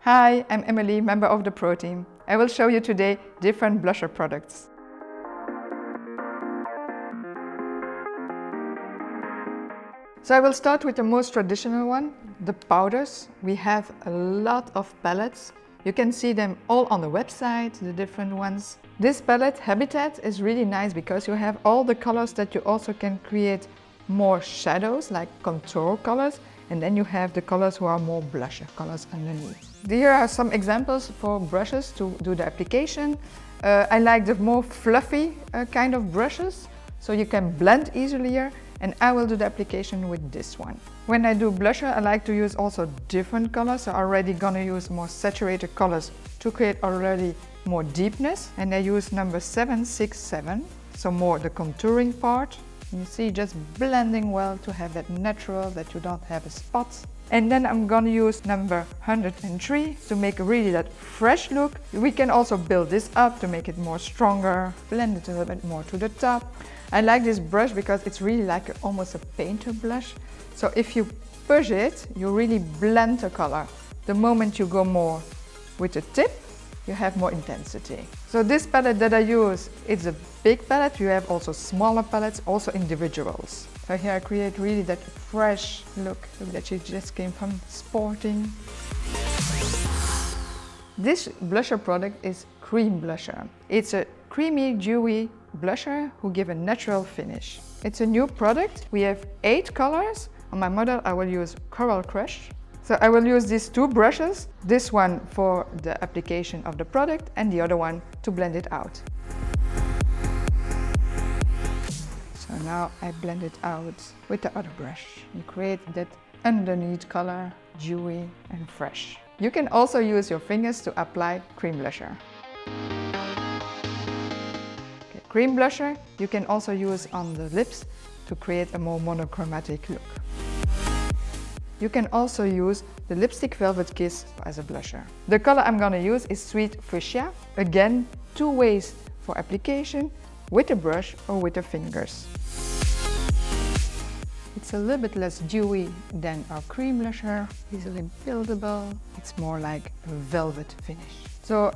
Hi, I'm Emilie, member of the Pro Team. I will show you today different blusher products. So I will start with the most traditional one, the powders. We have a lot of palettes. You can see them all on the website, the different ones. This palette, Habitat, is really nice because you have all the colors that you also can create more shadows, like contour colors, and then you have the colors who are more blusher colors underneath. Here are some examples for brushes to do the application. I like the more fluffy kind of brushes, so you can blend easier, and I will do the application with this one. When I do blusher, I like to use also different colors, so I'm already gonna use more saturated colors to create already more deepness, and I use number 767, so more the contouring part. You see, just blending well to have that natural, that you don't have a spot. And then I'm gonna use number 103 to make really that fresh look. We can also build this up to make it more stronger, blend it a little bit more to the top. I like this brush because it's really like almost a painter blush. So if you push it, you really blend the color. The moment you go more with the tip, you have more intensity. So this palette that I use, it's a big palette. You have also smaller palettes, also individuals. So here I create really that fresh look that you just came from sporting. This blusher product is Cream Blusher. It's a creamy, dewy blusher who give a natural finish. It's a new product. We have 8 colors. On my model I will use Coral Crush. So I will use these 2 brushes, this one for the application of the product and the other one to blend it out. So now I blend it out with the other brush and create that underneath color, dewy and fresh. You can also use your fingers to apply cream blusher. Okay, cream blusher you can also use on the lips to create a more monochromatic look. You can also use the Lipstick Velvet Kiss as a blusher. The color I'm gonna use is Sweet Fuchsia. Again, 2 ways for application, with a brush or with the fingers. It's a little bit less dewy than our cream blusher, easily buildable. It's more like a velvet finish. So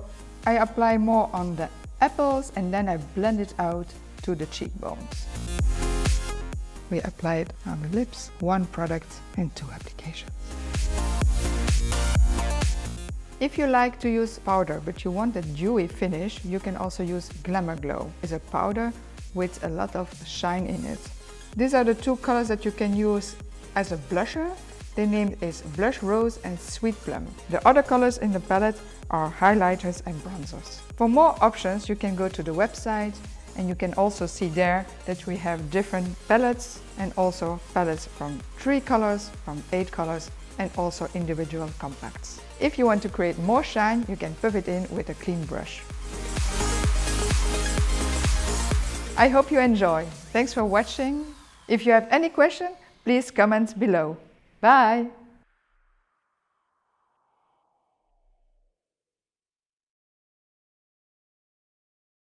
I apply more on the apples and then I blend it out to the cheekbones. We apply it on the lips, 1 product and 2 applications. If you like to use powder but you want a dewy finish, you can also use Glamour Glow. It's a powder with a lot of shine in it. These are the 2 colors that you can use as a blusher. The name is Blush Rose and Sweet Plum. The other colors in the palette are highlighters and bronzers. For more options, you can go to the website, and you can also see there that we have different palettes and also palettes from 3 colors, from 8 colors, and also individual compacts. If you want to create more shine, you can puff it in with a clean brush. I hope you enjoy. Thanks for watching. If you have any question, please comment below. Bye!